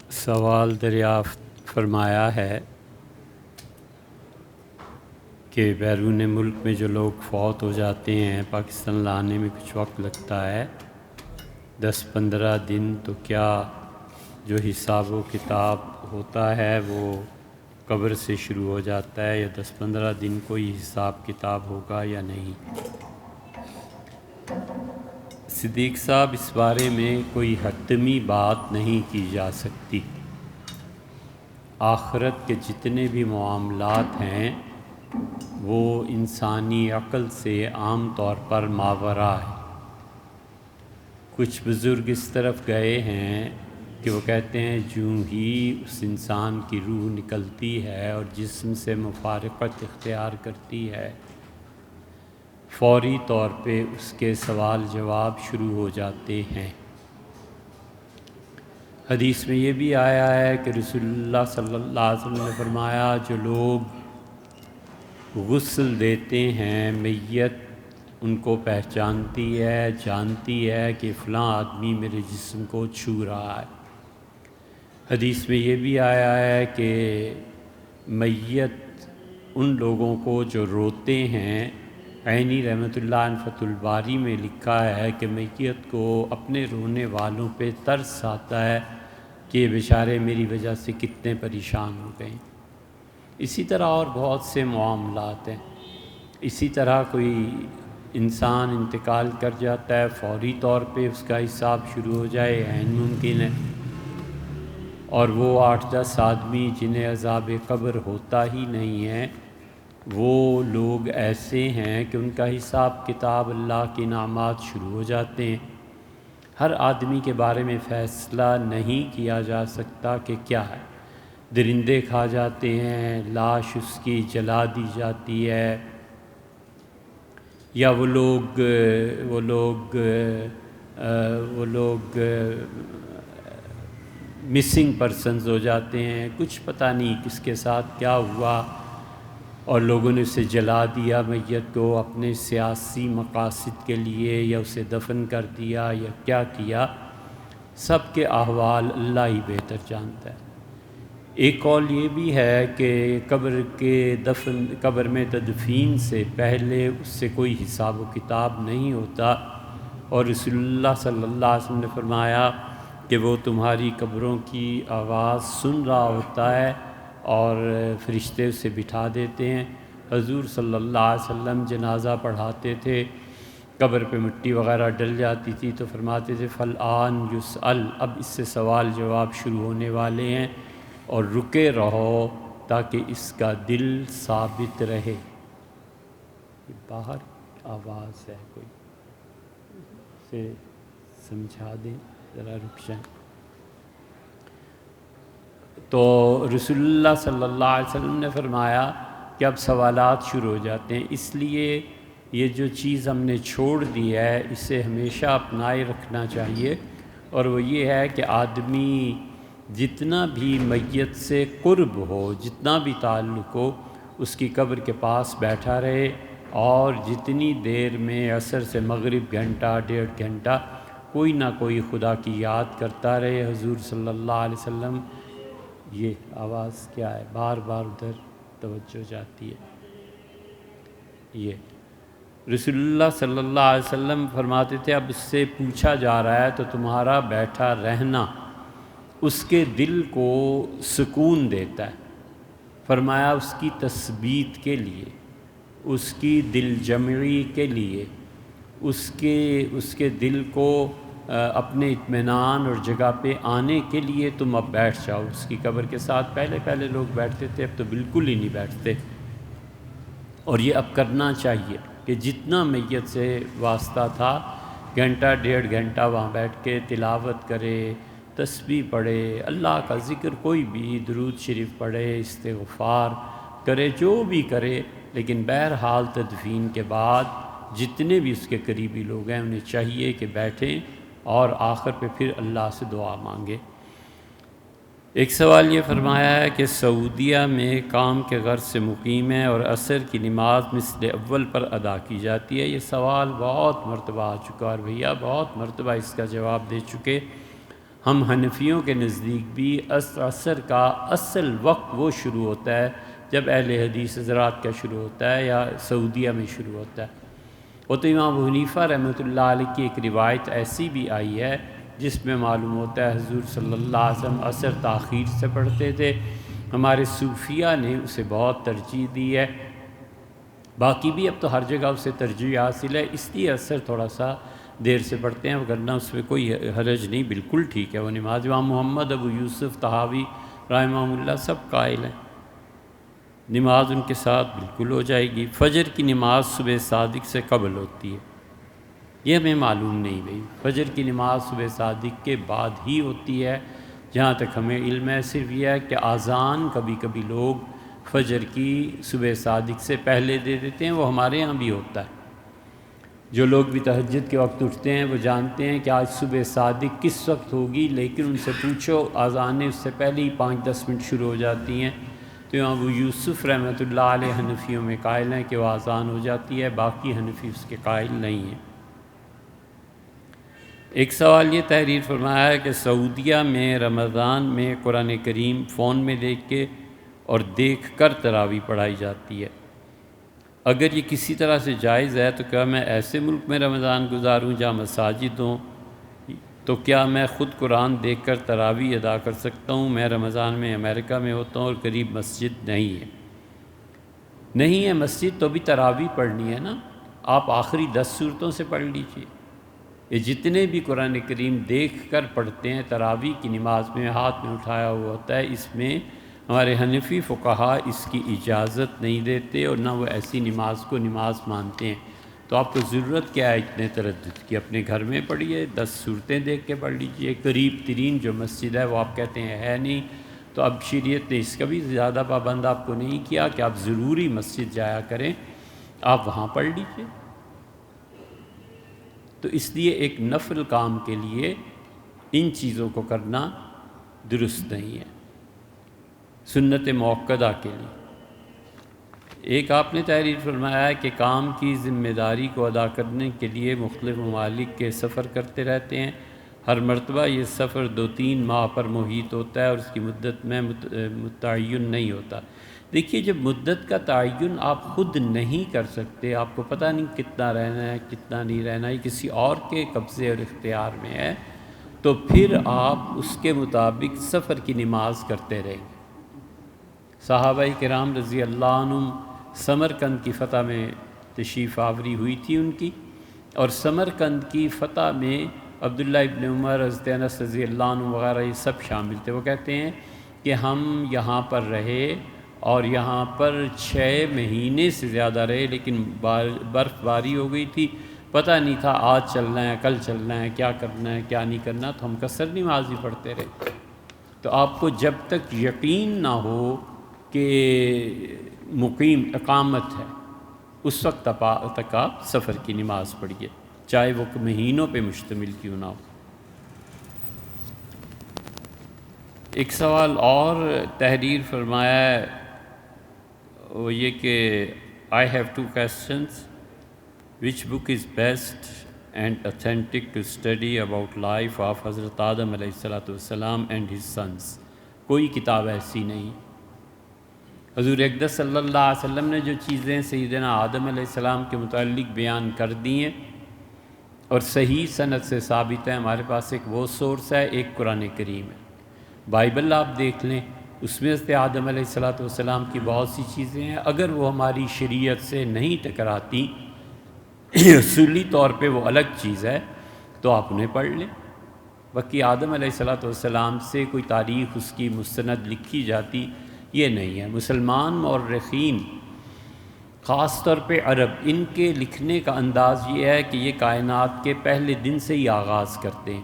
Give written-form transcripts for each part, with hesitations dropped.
سوال دریافت فرمایا ہے کہ بیرون ملک میں جو لوگ فوت ہو جاتے ہیں پاکستان لانے میں کچھ وقت لگتا ہے 10-15 دن، تو کیا جو حساب و کتاب ہوتا ہے وہ قبر سے شروع ہو جاتا ہے یا 10-15 دن کوئی حساب کتاب ہوگا یا نہیں؟ صدیق صاحب، اس بارے میں کوئی حتمی بات نہیں کی جا سکتی۔ آخرت کے جتنے بھی معاملات ہیں وہ انسانی عقل سے عام طور پر ماوراء ہے۔ کچھ بزرگ اس طرف گئے ہیں کہ وہ کہتے ہیں جوں ہی اس انسان کی روح نکلتی ہے اور جسم سے مفارقت اختیار کرتی ہے، فوری طور پہ اس کے سوال جواب شروع ہو جاتے ہیں۔ حدیث میں یہ بھی آیا ہے کہ رسول اللہ صلی اللہ علیہ وسلم نے فرمایا، جو لوگ غسل دیتے ہیں میت ان کو پہچانتی ہے، جانتی ہے کہ فلاں آدمی میرے جسم کو چھو رہا ہے۔ حدیث میں یہ بھی آیا ہے کہ میت ان لوگوں کو جو روتے ہیں، عینی رحمۃ اللہ عنہ فتح الباری میں لکھا ہے کہ میت کو اپنے رونے والوں پہ ترس آتا ہے کہ یہ بیچارے میری وجہ سے کتنے پریشان ہو گئے۔ اسی طرح اور بہت سے معاملات ہیں۔ اسی طرح کوئی انسان انتقال کر جاتا ہے، فوری طور پہ اس کا حساب شروع ہو جائے، عین ممکن ہے۔ اور وہ 8-10 آدمی جنہیں عذاب قبر ہوتا ہی نہیں ہے، وہ لوگ ایسے ہیں کہ ان کا حساب کتاب اللہ کی انعامات شروع ہو جاتے ہیں۔ ہر آدمی کے بارے میں فیصلہ نہیں کیا جا سکتا کہ کیا ہے۔ درندے کھا جاتے ہیں، لاش اس کی جلا دی جاتی ہے، یا وہ لوگ مسنگ پرسنز ہو جاتے ہیں، کچھ پتہ نہیں کس کے ساتھ کیا ہوا، اور لوگوں نے اسے جلا دیا میت کو اپنے سیاسی مقاصد کے لیے، یا اسے دفن کر دیا یا کیا کیا۔ سب کے احوال اللہ ہی بہتر جانتا ہے۔ ایک قول یہ بھی ہے کہ قبر میں تدفین سے پہلے اس سے کوئی حساب و کتاب نہیں ہوتا، اور رسول اللہ صلی اللہ علیہ وسلم نے فرمایا کہ وہ تمہاری قبروں کی آواز سن رہا ہوتا ہے اور فرشتے اسے بٹھا دیتے ہیں۔ حضور صلی اللہ علیہ وسلم جنازہ پڑھاتے تھے، قبر پہ مٹی وغیرہ ڈل جاتی تھی تو فرماتے تھے فالآن یسأل، اب اس سے سوال جواب شروع ہونے والے ہیں، اور رکے رہو تاکہ اس کا دل ثابت رہے۔ باہر آواز ہے، کوئی سے سمجھا دیں ذرا، رک جائیں۔ تو رسول اللہ صلی اللہ علیہ وسلم نے فرمایا کہ اب سوالات شروع ہو جاتے ہیں، اس لیے یہ جو چیز ہم نے چھوڑ دی ہے اسے ہمیشہ اپنائے رکھنا چاہیے، اور وہ یہ ہے کہ آدمی جتنا بھی میت سے قرب ہو، جتنا بھی تعلق ہو، اس کی قبر کے پاس بیٹھا رہے، اور جتنی دیر میں عصر سے مغرب 1-1.5 گھنٹہ کوئی نہ کوئی خدا کی یاد کرتا رہے۔ حضور صلی اللہ علیہ وسلم، یہ آواز کیا ہے؟ بار بار ادھر توجہ جاتی ہے۔ یہ رسول اللہ صلی اللہ علیہ وسلم فرماتے تھے اب اس سے پوچھا جا رہا ہے تو تمہارا بیٹھا رہنا اس کے دل کو سکون دیتا ہے۔ فرمایا اس کی تثبیت کے لیے، اس کی دل جمعی کے لیے، اس کے دل کو اپنے اطمینان اور جگہ پہ آنے کے لیے تم اب بیٹھ جاؤ اس کی قبر کے ساتھ۔ پہلے لوگ بیٹھتے تھے، اب تو بالکل ہی نہیں بیٹھتے، اور یہ اب کرنا چاہیے کہ جتنا میت سے واسطہ تھا 1-1.5 گھنٹہ وہاں بیٹھ کے تلاوت کرے، تسبیح پڑھے، اللہ کا ذکر، کوئی بھی درود شریف پڑھے، استغفار کرے، جو بھی کرے، لیکن بہرحال تدفین کے بعد جتنے بھی اس کے قریبی لوگ ہیں انہیں چاہیے کہ بیٹھیں اور آخر پہ پھر اللہ سے دعا مانگے۔ ایک سوال یہ فرمایا ہے کہ سعودیہ میں کام کے غرض سے مقیم ہے اور عصر کی نماز مثل اول پر ادا کی جاتی ہے۔ یہ سوال بہت مرتبہ آ چکا، اور بھیا بہت مرتبہ اس کا جواب دے چکے۔ ہم حنفیوں کے نزدیک بھی عصر کا اصل وقت وہ شروع ہوتا ہے جب اہل حدیث حضرات کا شروع ہوتا ہے یا سعودیہ میں شروع ہوتا ہے۔ وہ تو امام ابو حنیفہ رحمۃ اللہ علیہ کی ایک روایت ایسی بھی آئی ہے جس میں معلوم ہوتا ہے حضور صلی اللہ علیہ وسلم عصر تاخیر سے پڑھتے تھے۔ ہمارے صوفیہ نے اسے بہت ترجیح دی ہے، باقی بھی اب تو ہر جگہ اسے ترجیح حاصل ہے، اس لیے عصر تھوڑا سا دیر سے پڑھتے ہیں، ورنہ اس میں کوئی حرج نہیں، بالکل ٹھیک ہے وہ نماز۔ امام محمد ابو یوسف طحاوی رحمہ اللہ سب قائل ہیں، نماز ان کے ساتھ بالکل ہو جائے گی۔ فجر کی نماز صبح صادق سے قبل ہوتی ہے، یہ ہمیں معلوم نہیں بھائی، فجر کی نماز صبح صادق کے بعد ہی ہوتی ہے، جہاں تک ہمیں علم ہے صرف یہ ہے کہ اذان کبھی کبھی لوگ فجر کی صبح صادق سے پہلے دے دیتے ہیں، وہ ہمارے ہاں بھی ہوتا ہے۔ جو لوگ بھی تہجد کے وقت اٹھتے ہیں وہ جانتے ہیں کہ آج صبح صادق کس وقت ہوگی، لیکن ان سے پوچھو اذانیں اس سے پہلے ہی 5-10 منٹ شروع ہو جاتی ہیں۔ تو امام ابو یوسف رحمۃ اللہ علیہ حنفیوں میں قائل ہیں کہ وہ اذان ہو جاتی ہے، باقی حنفی اس کے قائل نہیں ہیں۔ ایک سوال یہ تحریر فرمایا ہے کہ سعودیہ میں رمضان میں قرآن کریم فون میں دیکھ کر تراویح پڑھائی جاتی ہے، اگر یہ کسی طرح سے جائز ہے تو کیا میں ایسے ملک میں رمضان گزاروں جہاں مساجد ہوں، تو کیا میں خود قرآن دیکھ کر تراویح ادا کر سکتا ہوں؟ میں رمضان میں امریکہ میں ہوتا ہوں اور قریب مسجد نہیں ہے مسجد، تو بھی تراویح پڑھنی ہے نا، آپ آخری 10 سورتوں سے پڑھ لیجئے۔ یہ جتنے بھی قرآن کریم دیکھ کر پڑھتے ہیں تراویح کی نماز میں ہاتھ میں اٹھایا ہوا ہوتا ہے، اس میں ہمارے حنفی فقہا اس کی اجازت نہیں دیتے اور نہ وہ ایسی نماز کو نماز مانتے ہیں۔ تو آپ کو ضرورت کیا ہے اتنے تردد کی؟ اپنے گھر میں پڑھیے، 10 صورتیں دیکھ کے پڑھ لیجئے۔ قریب ترین جو مسجد ہے وہ آپ کہتے ہیں ہے نہیں، تو اب شریعت نے اس کا بھی زیادہ پابند آپ کو نہیں کیا کہ آپ ضروری مسجد جایا کریں، آپ وہاں پڑھ لیجئے۔ تو اس لیے ایک نفل کام کے لیے ان چیزوں کو کرنا درست نہیں ہے، سنت موقدہ کے لیے۔ ایک آپ نے تحریر فرمایا ہے کہ کام کی ذمہ داری کو ادا کرنے کے لیے مختلف ممالک کے سفر کرتے رہتے ہیں، ہر مرتبہ یہ سفر 2-3 ماہ پر محیط ہوتا ہے اور اس کی مدت میں متعین نہیں ہوتا۔ دیکھیے جب مدت کا تعین آپ خود نہیں کر سکتے، آپ کو پتہ نہیں کتنا رہنا ہے کتنا نہیں رہنا ہے، یہ کسی اور کے قبضے اور اختیار میں ہے، تو پھر آپ اس کے مطابق سفر کی نماز کرتے رہیں گے۔ صحابہ کرام رضی اللہ عنہم سمرقند کی فتح میں تشریف آوری ہوئی تھی ان کی، اور سمرقند کی فتح میں عبداللہ ابن عمر، حضرت انس رضی اللہ عنہ وغیرہ یہ سب شامل تھے۔ وہ کہتے ہیں کہ ہم یہاں پر رہے اور یہاں پر 6 مہینے سے زیادہ رہے، لیکن برف باری ہو گئی تھی، پتہ نہیں تھا آج چلنا ہے کل چلنا ہے، کیا کرنا ہے کیا نہیں کرنا، تو ہم قصر نماز ہی پڑھتے رہے۔ تو آپ کو جب تک یقین نہ ہو کہ مقیم اقامت ہے، اس وقت تک آپ سفر کی نماز پڑھیے، چاہے وہ مہینوں پہ مشتمل کیوں نہ ہو۔ ایک سوال اور تحریر فرمایا ہے، وہ یہ کہ I have 2 questions. Which book is best and authentic to study about life of Hazrat Adam علیہ السلام and his sons؟ کوئی کتاب ایسی نہیں۔ حضور اقدس صلی اللہ علیہ وسلم نے جو چیزیں سیدنا آدم علیہ السلام کے متعلق بیان کر دی ہیں اور صحیح سند سے ثابت ہے، ہمارے پاس ایک وہ سورس ہے، ایک قرآن کریم ہے۔ بائبل آپ دیکھ لیں، اس میں حضرت آدم علیہ السلام کی بہت سی چیزیں ہیں، اگر وہ ہماری شریعت سے نہیں ٹکراتی، اصولی طور پہ وہ الگ چیز ہے، تو آپ انہیں پڑھ لیں۔ باقی آدم علیہ السلام سے کوئی تاریخ اس کی مستند لکھی جاتی یہ نہیں ہے۔ مسلمان مورخین خاص طور پہ عرب، ان کے لکھنے کا انداز یہ ہے کہ یہ کائنات کے پہلے دن سے ہی آغاز کرتے ہیں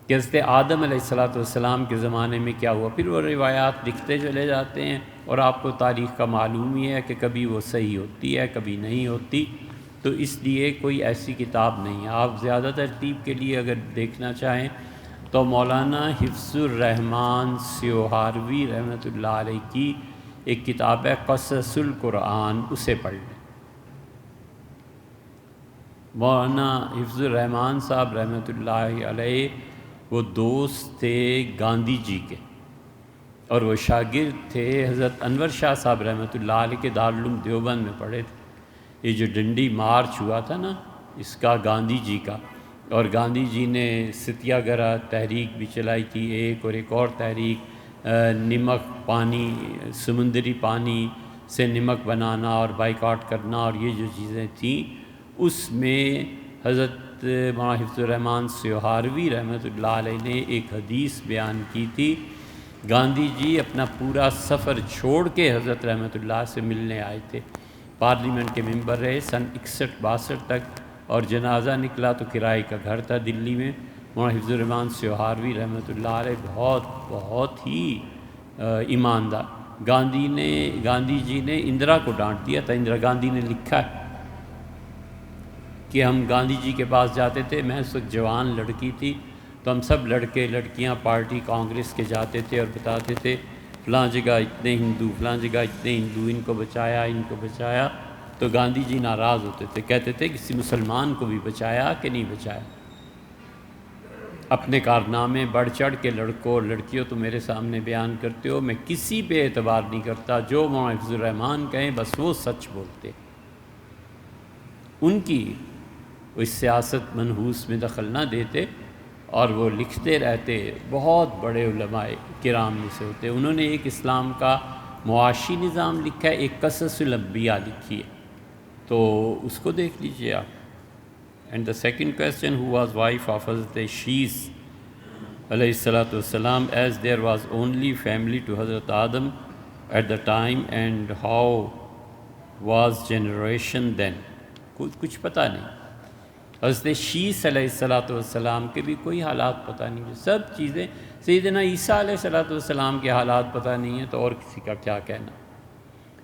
کہ حضرت آدم علیہ السلام کے زمانے میں کیا ہوا، پھر وہ روایات لکھتے چلے جاتے ہیں، اور آپ کو تاریخ کا معلوم ہی ہے کہ کبھی وہ صحیح ہوتی ہے کبھی نہیں ہوتی، تو اس لیے کوئی ایسی کتاب نہیں ہے۔ آپ زیادہ ترتیب کے لیے اگر دیکھنا چاہیں تو مولانا حفظ الرحمان سیوہاروی رحمۃ اللہ علیہ کی ایک کتاب ہے قصص القرآن، اسے پڑھ لیں۔ مولانا حفظ الرحمان صاحب رحمۃ اللہ علیہ وہ دوست تھے گاندھی جی کے، اور وہ شاگرد تھے حضرت انور شاہ صاحب رحمۃ اللہ علیہ کے دارالعلوم دیوبند میں پڑھے تھے۔ یہ جو ڈنڈی مارچ ہوا تھا نا اس کا گاندھی جی کا، اور گاندھی جی نے ستیہ گرہ تحریک بھی چلائی تھی ایک اور تحریک نمک پانی، سمندری پانی سے نمک بنانا اور بائیکاٹ کرنا، اور یہ جو چیزیں تھیں اس میں حضرت مولانا حفظ الرحمن سیوہاروی رحمۃ اللہ علیہ نے ایک حدیث بیان کی تھی۔ گاندھی جی اپنا پورا سفر چھوڑ کے حضرت رحمۃ اللہ سے ملنے آئے تھے، پارلیمنٹ کے ممبر رہے سن 61-62 تک، اور جنازہ نکلا تو کرائے کا گھر تھا دلی میں۔ مولانا حفظ الرحمن سیوہاروی رحمۃ اللہ علیہ بہت ہی ایماندار۔ گاندھی جی نے اندرا کو ڈانٹ دیا تھا۔ اندرا گاندھی نے لکھا ہے کہ ہم گاندھی جی کے پاس جاتے تھے، میں اس وقت جوان لڑکی تھی، تو ہم سب لڑکے لڑکیاں پارٹی کانگریس کے جاتے تھے اور بتاتے تھے فلاں جگہ اتنے ہندو، فلاں جگہ اتنے ہندو، ان کو بچایا، ان کو بچایا۔ تو گاندھی جی ناراض ہوتے تھے، کہتے تھے کسی مسلمان کو بھی بچایا کہ نہیں بچایا؟ اپنے کارنامے بڑھ چڑھ کے لڑکوں اور لڑکیوں تو میرے سامنے بیان کرتے ہو، میں کسی پہ اعتبار نہیں کرتا، جو مولانا حفظ الرحمن کہیں بس وہ سچ بولتے۔ ان کی وہ سیاست منحوس میں دخل نہ دیتے، اور وہ لکھتے رہتے، بہت بڑے علماء کرام میں سے ہوتے۔ انہوں نے ایک اسلام کا معاشی نظام لکھا ہے، ایک قصص الانبیاء لکھی ہے، تو اس کو دیکھ لیجئے آپ۔ And the second question, who was wife of حضرت شیس علیہ الصلاۃ والسلام as there was only family to حضرت Adam at the time and how was generation then? کچھ پتہ نہیں۔ حضرت شیس علیہ الصلاۃ والسلام کے بھی کوئی حالات پتہ نہیں، سب چیزیں۔ سیدنا عیسیٰ علیہ الصلاۃ والسلام کے حالات پتہ نہیں ہیں، تو اور کسی کا کیا کہنا۔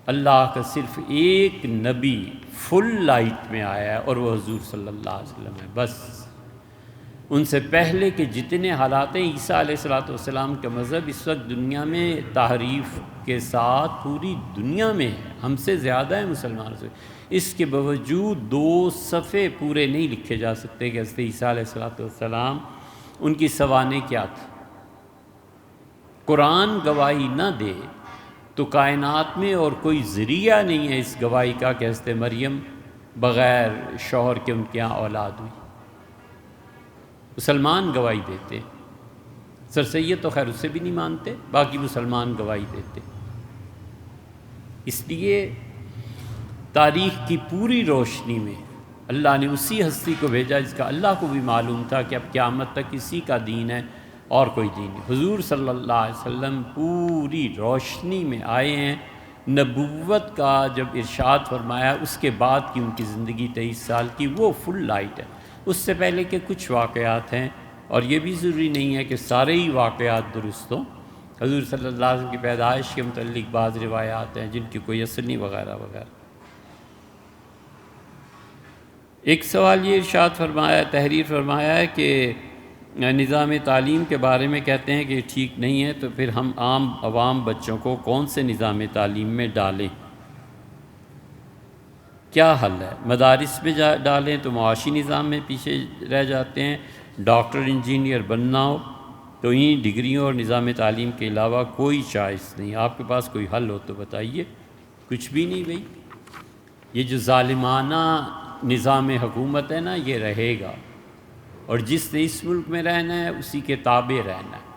اللہ کا صرف ایک نبی فل لائٹ میں آیا ہے، اور وہ حضور صلی اللہ علیہ وسلم ہے، بس۔ ان سے پہلے کے جتنے حالات ہیں، عیسیٰ علیہ الصلاۃ والسلام کا مذہب اس وقت دنیا میں تحریف کے ساتھ پوری دنیا میں ہے، ہم سے زیادہ ہے مسلمانوں سے۔ اس کے باوجود 2 صفحے پورے نہیں لکھے جا سکتے کہ حضرت عیسیٰ علیہ الصلاۃ والسلام ان کی سوانح کیا تھی۔ قرآن گواہی نہ دے تو کائنات میں اور کوئی ذریعہ نہیں ہے اس گواہی کا کہ حضرت مریم بغیر شوہر کے ان کے یہاں اولاد ہوئی۔ مسلمان گواہی دیتے، سر سید تو خیر اسے بھی نہیں مانتے، باقی مسلمان گواہی دیتے۔ اس لیے تاریخ کی پوری روشنی میں اللہ نے اسی ہستی کو بھیجا جس کا اللہ کو بھی معلوم تھا کہ اب قیامت تک اسی کا دین ہے اور کوئی دین نہیں۔ حضور صلی اللہ علیہ وسلم پوری روشنی میں آئے ہیں۔ نبوت کا جب ارشاد فرمایا اس کے بعد کی ان کی زندگی 23 سال کی، وہ فل لائٹ ہے۔ اس سے پہلے کے کچھ واقعات ہیں، اور یہ بھی ضروری نہیں ہے کہ سارے ہی واقعات درست ہوں۔ حضور صلی اللہ علیہ وسلم کی پیدائش کے متعلق بعض روایات ہیں جن کی کوئی اثر نہیں، وغیرہ وغیرہ۔ ایک سوال یہ ارشاد فرمایا، تحریر فرمایا ہے کہ نظام تعلیم کے بارے میں کہتے ہیں کہ ٹھیک نہیں ہے، تو پھر ہم عوام بچوں کو کون سے نظام تعلیم میں ڈالیں؟ کیا حل ہے؟ مدارس میں ڈالیں تو معاشی نظام میں پیچھے رہ جاتے ہیں۔ ڈاکٹر انجینئر بننا ہو تو انہیں ڈگریوں اور نظام تعلیم کے علاوہ کوئی چوائس نہیں۔ آپ کے پاس کوئی حل ہو تو بتائیے۔ کچھ بھی نہیں بھائی، یہ جو ظالمانہ نظام حکومت ہے نا، یہ رہے گا، اور جس نے اس ملک میں رہنا ہے اسی کے تابع رہنا ہے۔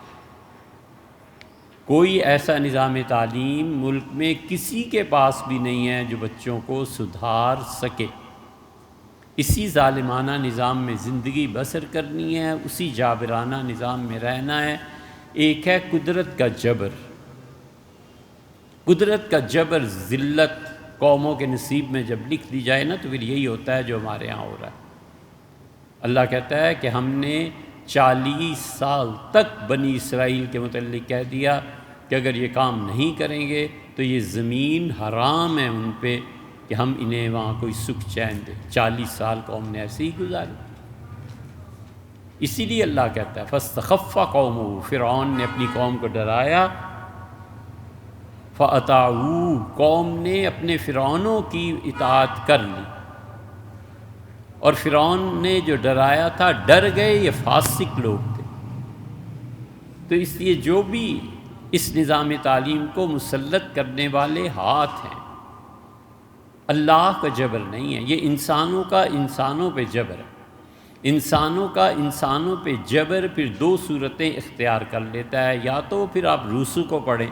کوئی ایسا نظام تعلیم ملک میں کسی کے پاس بھی نہیں ہے جو بچوں کو سدھار سکے۔ اسی ظالمانہ نظام میں زندگی بسر کرنی ہے، اسی جابرانہ نظام میں رہنا ہے۔ ایک ہے قدرت کا جبر۔ قدرت کا جبر، ذلت قوموں کے نصیب میں جب لکھ دی جائے نا، تو پھر یہی ہوتا ہے جو ہمارے ہاں ہو رہا ہے۔ اللہ کہتا ہے کہ ہم نے 40 سال تک بنی اسرائیل کے متعلق کہہ دیا کہ اگر یہ کام نہیں کریں گے تو یہ زمین حرام ہے ان پہ کہ ہم انہیں وہاں کوئی سکھ چین دیں۔ 40 سال قوم نے ایسے ہی گزارے۔ اسی لیے اللہ کہتا ہے فاستخف قومہ، فرعون نے اپنی قوم کو ڈرایا، فَأَطَاعُوهُ، قوم نے اپنے فرعونوں کی اطاعت کر لی، اور فرعون نے جو ڈرایا تھا ڈر گئے، یہ فاسق لوگ تھے۔ تو اس لیے جو بھی اس نظام تعلیم کو مسلط کرنے والے ہاتھ ہیں، اللہ کا جبر نہیں ہے، یہ انسانوں کا انسانوں پہ جبر ہے۔ انسانوں کا انسانوں پہ جبر پھر دو صورتیں اختیار کر لیتا ہے، یا تو پھر آپ روسو کو پڑھیں،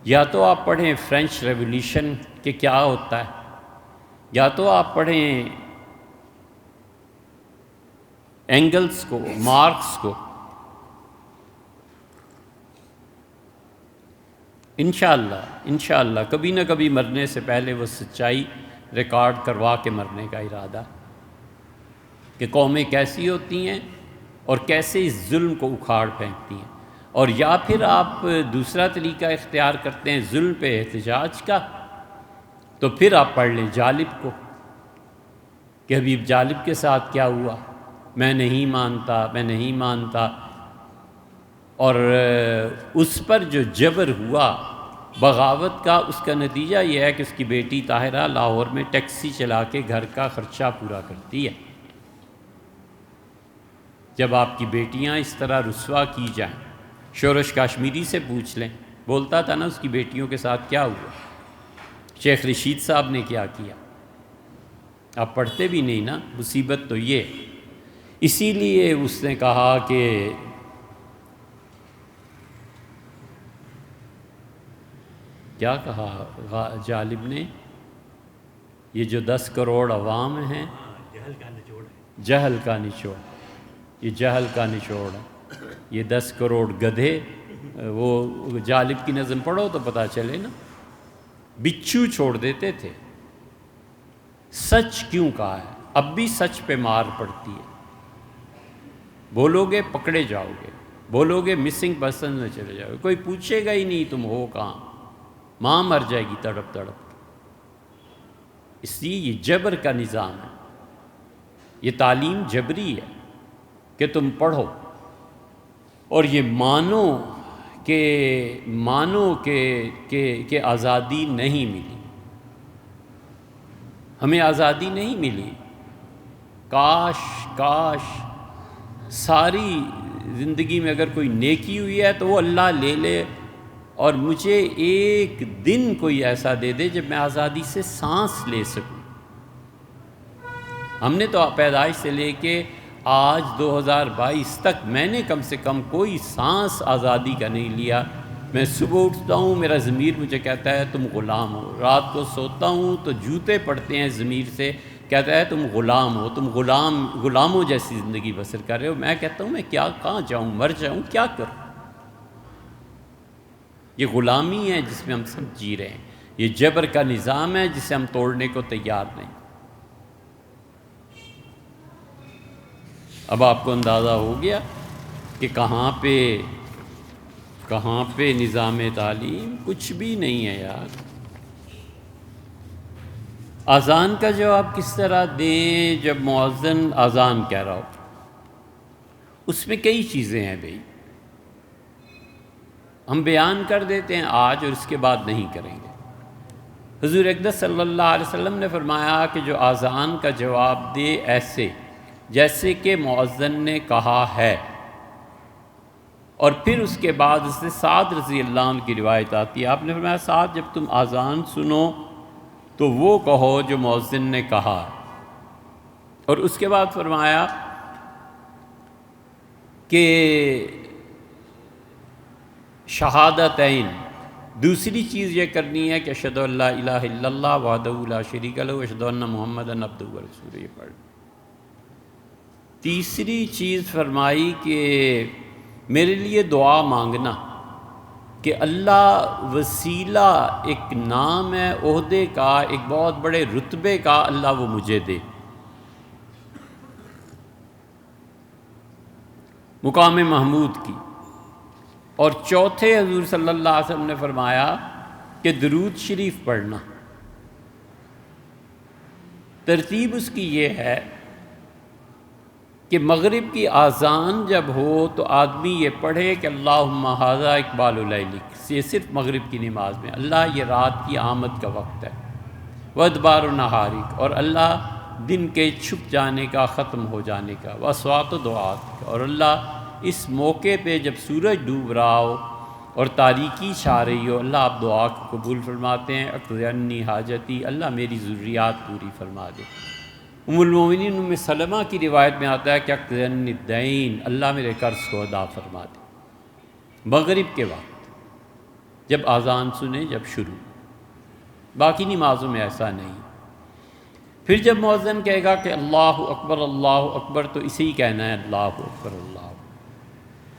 یا تو آپ پڑھیں فرینچ ریولیوشن کہ کیا ہوتا ہے، یا تو آپ پڑھیں اینگلس کو، مارکس کو۔ انشاءاللہ کبھی نہ کبھی مرنے سے پہلے وہ سچائی ریکارڈ کروا کے مرنے کا ارادہ کہ قومیں کیسی ہوتی ہیں اور کیسے اس ظلم کو اکھاڑ پھینکتی ہیں۔ اور یا پھر آپ دوسرا طریقہ اختیار کرتے ہیں ظلم پہ احتجاج کا، تو پھر آپ پڑھ لیں جالب کو کہ حبیب جالب کے ساتھ کیا ہوا، میں نہیں مانتا، اور اس پر جو جبر ہوا بغاوت کا، اس کا نتیجہ یہ ہے کہ اس کی بیٹی طاہرہ لاہور میں ٹیکسی چلا کے گھر کا خرچہ پورا کرتی ہے۔ جب آپ کی بیٹیاں اس طرح رسوا کی جائیں، شورش کاشمیری سے پوچھ لیں، بولتا تھا نا اس کی بیٹیوں کے ساتھ کیا ہوا، شیخ رشید صاحب نے کیا کیا۔ آپ پڑھتے بھی نہیں نا، مصیبت تو یہ۔ اسی لیے اس نے کہا کہ کیا کہا جالب نے، یہ جو 10 کروڑ عوام ہیں، جہل کا نچوڑ، یہ جہل کا نچوڑ ہے، یہ 10 کروڑ گدھے۔ وہ جالب کی نظم پڑھو تو پتہ چلے نا، بچھو چھوڑ دیتے تھے۔ سچ کیوں کہا ہے، اب بھی سچ پہ مار پڑتی ہے، بولو گے پکڑے جاؤ گے، بولو گے مسنگ پرسن میں چلے جاؤ گے، کوئی پوچھے گا ہی نہیں تم ہو کہاں، ماں مر جائے گی تڑپ تڑپ۔ اس لیے یہ جبر کا نظام ہے، یہ تعلیم جبری ہے کہ تم پڑھو اور یہ مانو کہ آزادی نہیں ملی، ہمیں آزادی نہیں ملی۔ کاش ساری زندگی میں اگر کوئی نیکی ہوئی ہے تو وہ اللہ لے لے، اور مجھے ایک دن کوئی ایسا دے دے جب میں آزادی سے سانس لے سکوں۔ ہم نے تو پیدائش سے لے کے آج 2022 تک میں نے کم سے کم کوئی سانس آزادی کا نہیں لیا۔ میں صبح اٹھتا ہوں، میرا ضمیر مجھے کہتا ہے تم غلام ہو، رات کو سوتا ہوں تو جوتے پڑتے ہیں ضمیر سے، کہتا ہے تم غلام ہو، تم غلاموں جیسی زندگی بسر کر رہے ہو۔ میں کہتا ہوں میں کہاں جاؤں، مر جاؤں، کیا کروں؟ یہ غلامی ہے جس میں ہم سب جی رہے ہیں، یہ جبر کا نظام ہے جسے ہم توڑنے کو تیار نہیں۔ اب آپ کو اندازہ ہو گیا کہ کہاں پہ نظام تعلیم کچھ بھی نہیں ہے یار۔ اذان کا جواب کس طرح دیں جب مؤذن اذان کہہ رہا ہو؟ اس میں کئی چیزیں ہیں بھائی، ہم بیان کر دیتے ہیں آج اور اس کے بعد نہیں کریں گے۔ حضور اقدس صلی اللہ علیہ وسلم نے فرمایا کہ جو اذان کا جواب دے ایسے جیسے کہ مؤذن نے کہا ہے، اور پھر اس کے بعد اس سے سعد رضی اللہ عنہ کی روایت آتی ہے، آپ نے فرمایا سعد جب تم اذان سنو تو وہ کہو جو مؤذن نے کہا، اور اس کے بعد فرمایا کہ شہادتین، دوسری چیز یہ کرنی ہے کہ اشہدو ان لا الہ الا اللہ وحدہ لا شریک لہ واشہدو ان محمدا عبدہ ورسولہ، یہ پڑھ۔ تیسری چیز فرمائی کہ میرے لیے دعا مانگنا کہ اللہ وسیلہ ایک نام ہے عہدے کا، ایک بہت بڑے رتبے کا، اللہ وہ مجھے دے، مقام محمود کی۔ اور چوتھے حضور صلی اللہ علیہ وسلم نے فرمایا کہ درود شریف پڑھنا۔ ترتیب اس کی یہ ہے کہ مغرب کی اذان جب ہو تو آدمی یہ پڑھے کہ اللہم ھذا اقبال لیلک، یہ صرف مغرب کی نماز میں، اللہ یہ رات کی آمد کا وقت ہے، وادبار نہارک، اور اللہ دن کے چھپ جانے کا، ختم ہو جانے کا، واصوات دعات کا، اور اللہ اس موقع پہ جب سورج ڈوب رہا ہو اور تاریکی چھا رہی ہو، اللہ آپ دعا کو قبول فرماتے ہیں، اقضِ عنی حاجتی، اللہ میری ضروریات پوری فرما دے۔ ام المومنین ام سلمہ کی روایت میں آتا ہے کہ اقضِ عنی الدین، اللہ میرے قرض کو ادا فرما دے۔ مغرب کے وقت جب اذان سنے، جب شروع، باقی نمازوں میں ایسا نہیں۔ پھر جب مؤذن کہے گا کہ اللہ اکبر تو اسے ہی کہنا ہے اللہ اکبر اللہ۔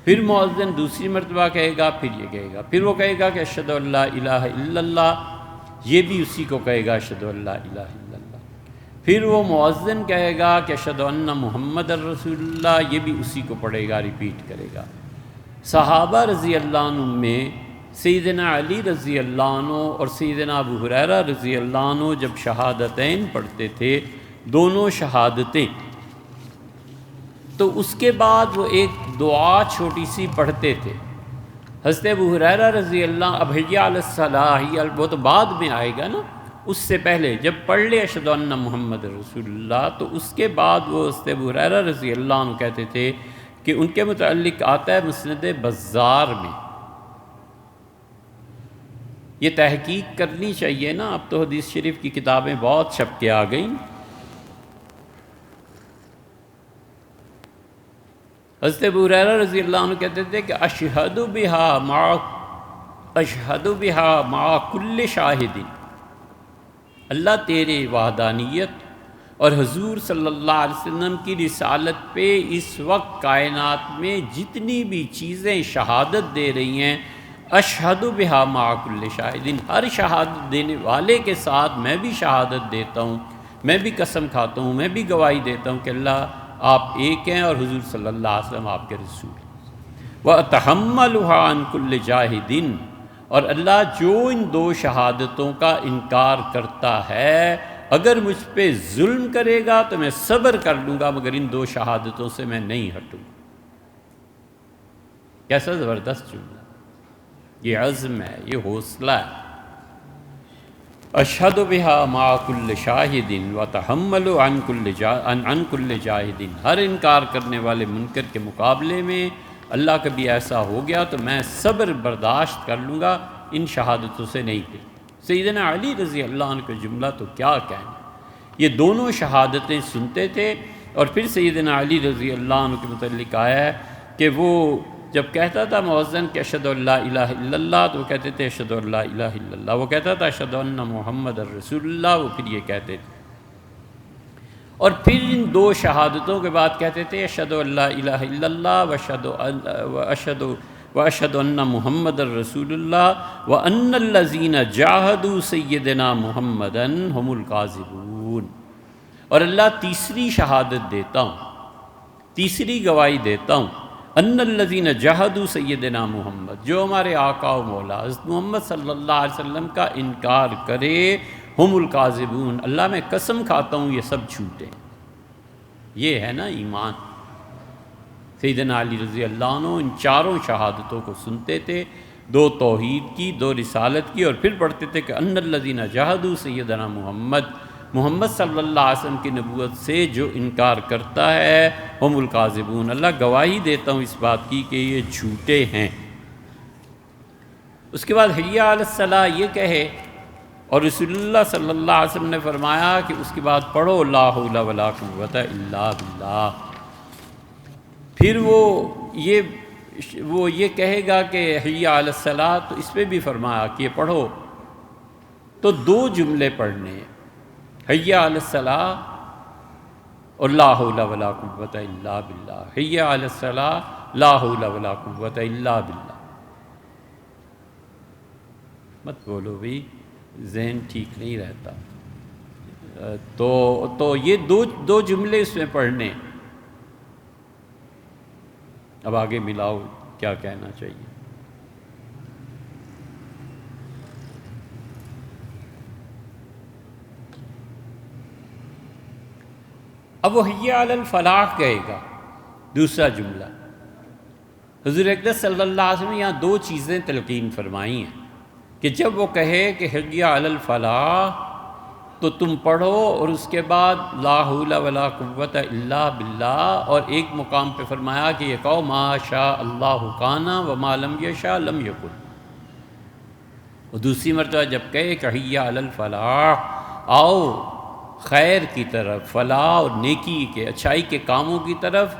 پھر مؤذن دوسری مرتبہ کہے گا، پھر یہ کہے گا، پھر وہ کہے گا کہ اشہد ان لا الہ الا اللہ، یہ بھی اسی کو کہے گا اشہد ان لا الہ الا اللہ۔ پھر وہ مؤذن کہے گا کہ اشہد ان محمد الرسول اللہ، یہ بھی اسی کو پڑھے گا، ریپیٹ کرے گا۔ صحابہ رضی اللہ عنہ میں سیدنا علی رضی اللہ عنہ اور سیدنا ابو ہریرہ رضی اللہ عنہ جب شہادتین پڑھتے تھے، دونوں شہادتیں، تو اس کے بعد وہ ایک دعا چھوٹی سی پڑھتے تھے۔ حضرت ابو ہریرہ رضی اللہ، اب حی علی الصلاح وہ تو بعد میں آئے گا نا، اس سے پہلے جب پڑھ لے اشہد ان محمد رسول اللہ، تو اس کے بعد وہ حضرت ابو ہریرہ رضی اللہ عنہ کہتے تھے کہ ان کے متعلق آتا ہے مسند بزار میں۔ یہ تحقیق کرنی چاہیے نا، اب تو حدیث شریف کی کتابیں بہت چھپ کے آ گئیں۔ حضرت ابو ہریرہ رضی اللہ عنہ کہتے تھے کہ اشہد بہا مع کل شاہد، اللہ تیرے وحدانیت اور حضور صلی اللہ علیہ وسلم کی رسالت پہ اس وقت کائنات میں جتنی بھی چیزیں شہادت دے رہی ہیں، اشہد بہا مع کل شاہد، ہر شہادت دینے والے کے ساتھ میں بھی شہادت دیتا ہوں، میں بھی قسم کھاتا ہوں، میں بھی گواہی دیتا ہوں کہ اللہ آپ ایک ہیں اور حضور صلی اللہ علیہ وسلم آپ کے رسول ہیں۔ وَأَتَحَمَّلُهَا عَنْ كُلِّ جَاهِدٍ، اور اللہ جو ان دو شہادتوں کا انکار کرتا ہے، اگر مجھ پہ ظلم کرے گا تو میں صبر کر لوں گا، مگر ان دو شہادتوں سے میں نہیں ہٹوں۔ کیسا زبردست جملہ، یہ عزم ہے، یہ حوصلہ ہے۔ اشہد بہا مع کل شاہد وتحمل عن کل جاہد، ہر انکار کرنے والے منکر کے مقابلے میں اللہ کبھی ایسا ہو گیا تو میں صبر برداشت کر لوں گا، ان شہادتوں سے نہیں تھے۔ سیدنا علی رضی اللہ عنہ کا جملہ تو کیا کہنا، یہ دونوں شہادتیں سنتے تھے۔ اور پھر سیدنا علی رضی اللہ عنہ کے متعلق آیا ہے کہ وہ جب کہتا تھا مؤذن کہ اشہد ان لا الہ الا اللہ، تو وہ کہتے تھے اشہد ان لا الہ الا اللہ۔ وہ کہتا تھا اشہد ان محمد الرسول اللہ، وہ پھر یہ کہتے تھے۔ اور پھر ان دو شہادتوں کے بعد کہتے تھے اشہد ان لا الہ الا اللہ واشہد ان محمد الرسول اللہ وان الذین جاہدوا سیدنا محمدا هم الکاذبون۔ اور اللہ تیسری شہادت دیتا ہوں، تیسری گواہی دیتا ہوں، ان الذین جاہدوا سیدنا محمد، جو ہمارے آقا و مولا حضرت محمد صلی اللہ علیہ وسلم کا انکار کرے، ہم الکاذبون، اللہ میں قسم کھاتا ہوں یہ سب جھوٹے۔ یہ ہے نا ایمان۔ سیدنا علی رضی اللہ عنہ ان چاروں شہادتوں کو سنتے تھے، دو توحید کی، دو رسالت کی، اور پھر پڑھتے تھے کہ ان الذین جاہدوا سیدنا محمد صلی اللہ علیہ وسلم کی نبوت سے جو انکار کرتا ہے، ہم الکاذبون، اللہ گواہی دیتا ہوں اس بات کی کہ یہ جھوٹے ہیں۔ اس کے بعد حی علی الصلاح یہ کہے، اور رسول اللہ صلی اللہ علیہ وسلم نے فرمایا کہ اس کے بعد پڑھو لا حول ولا قوت الا باللہ۔ پھر وہ یہ کہے گا کہ حی علی الصلاح، تو اس پہ بھی فرمایا کہ یہ پڑھو، تو دو جملے پڑھنے ہیں، حی علی الصلاح اور لا حول ولا قوت الا باللہ، حی علی الصلاح لا حول ولا قوت الا باللہ۔ مت بولو بھی، ذہن ٹھیک نہیں رہتا۔ تو یہ دو جملے اس میں پڑھنے۔ اب آگے ملاؤ کیا کہنا چاہیے۔ اب وہ حی علی الفلاح کہے گا، دوسرا جملہ۔ حضور اقدس صلی اللہ علیہ وسلم نے یہاں دو چیزیں تلقین فرمائی ہیں کہ جب وہ کہے کہ حی علی الفلاح تو تم پڑھو، اور اس کے بعد لا حول ولا قوت الا باللہ، اور ایک مقام پہ فرمایا کہ یہ کہو ما شاء اللہ کان وما لم یشاء لم یکن، اور دوسری مرتبہ جب کہے کہ حی علی الفلاح، آؤ خیر کی طرف، فلاح اور نیکی کے اچھائی کے کاموں کی طرف،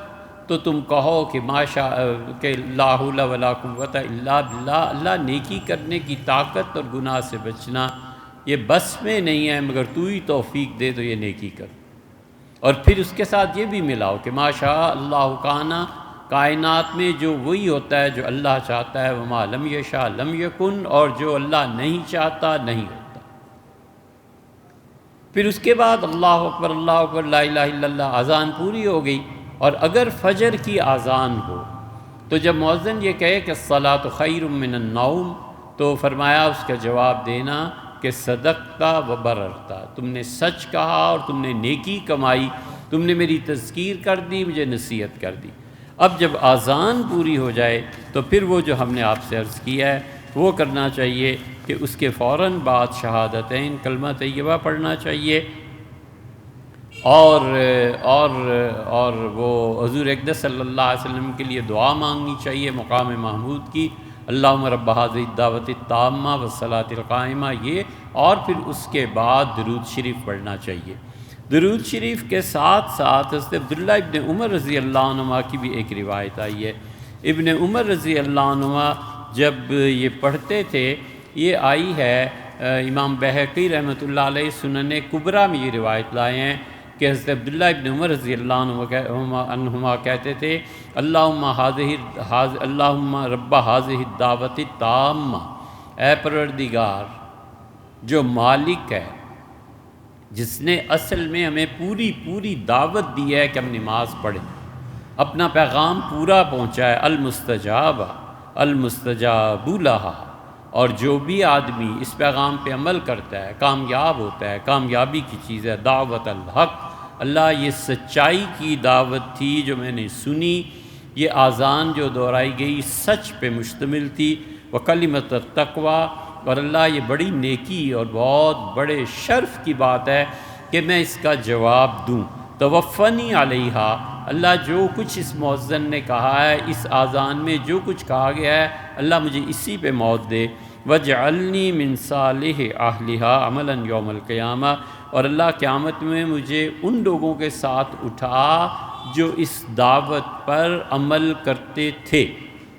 تو تم کہو کہ ماشاء کہ لا حول ولا قوت الا باللہ، اللہ نیکی کرنے کی طاقت اور گناہ سے بچنا یہ بس میں نہیں ہے، مگر تو ہی توفیق دے تو یہ نیکی کر۔ اور پھر اس کے ساتھ یہ بھی ملاؤ کہ ماشاء اللہ کانا، کائنات میں جو وہی ہوتا ہے جو اللہ چاہتا ہے، وما لم یشاء لم یکن، اور جو اللہ نہیں چاہتا نہیں ہوتا۔ پھر اس کے بعد اللہ اکبر لا الہ الا اللہ، اذان پوری ہو گئی۔ اور اگر فجر کی اذان ہو تو جب مؤذن یہ کہے کہ الصلاۃ خیر من النوم، تو فرمایا اس کا جواب دینا کہ صدقتا و بررتا، تم نے سچ کہا اور تم نے نیکی کمائی، تم نے میری تذکیر کر دی، مجھے نصیحت کر دی۔ اب جب اذان پوری ہو جائے تو پھر وہ جو ہم نے آپ سے عرض کیا ہے وہ کرنا چاہیے کہ اس کے فوراً بعد شہادتین کلمہ طیبہ پڑھنا چاہیے، اور وہ حضور اقدس صلی اللہ علیہ وسلم کے لیے دعا مانگنی چاہیے مقام محمود کی، اللہم رب ھذہ الدعوۃ التامہ والصلاۃ القائمہ، یہ، اور پھر اس کے بعد درود شریف پڑھنا چاہیے۔ درود شریف کے ساتھ ساتھ حضرت عبداللہ ابن عمر رضی اللہ عنہ کی بھی ایک روایت آئی ہے۔ ابن عمر رضی اللہ عنہ جب یہ پڑھتے تھے، یہ آئی ہے امام بہقی رحمۃ اللہ علیہ سنن کبریٰ میں یہ روایت لائے ہیں کہ حضرت عبداللہ ابن عمر رضی اللہ عنہما کہتے تھے اللہم رب ھذہ الدعوۃ التامہ، اے پروردگار جو مالک ہے، جس نے اصل میں ہمیں پوری دعوت دی ہے کہ ہم نماز پڑھیں، اپنا پیغام پورا پہنچائے، المستجاب لہا، اور جو بھی آدمی اس پیغام پہ عمل کرتا ہے کامیاب ہوتا ہے، کامیابی کی چیز ہے۔ دعوت الحق، اللہ یہ سچائی کی دعوت تھی جو میں نے سنی، یہ اذان جو دہرائی گئی سچ پہ مشتمل تھی، وکلمۃ التقویٰ، اور اللہ یہ بڑی نیکی اور بہت بڑے شرف کی بات ہے کہ میں اس کا جواب دوں۔ توفنی علیہا، اللہ جو کچھ اس مؤذن نے کہا ہے، اس اذان میں جو کچھ کہا گیا ہے، اللہ مجھے اسی پہ موت دے۔ وجعلنی من صالح اہلہا عملا یوم القیامہ، اور اللہ قیامت میں مجھے ان لوگوں کے ساتھ اٹھا جو اس دعوت پر عمل کرتے تھے،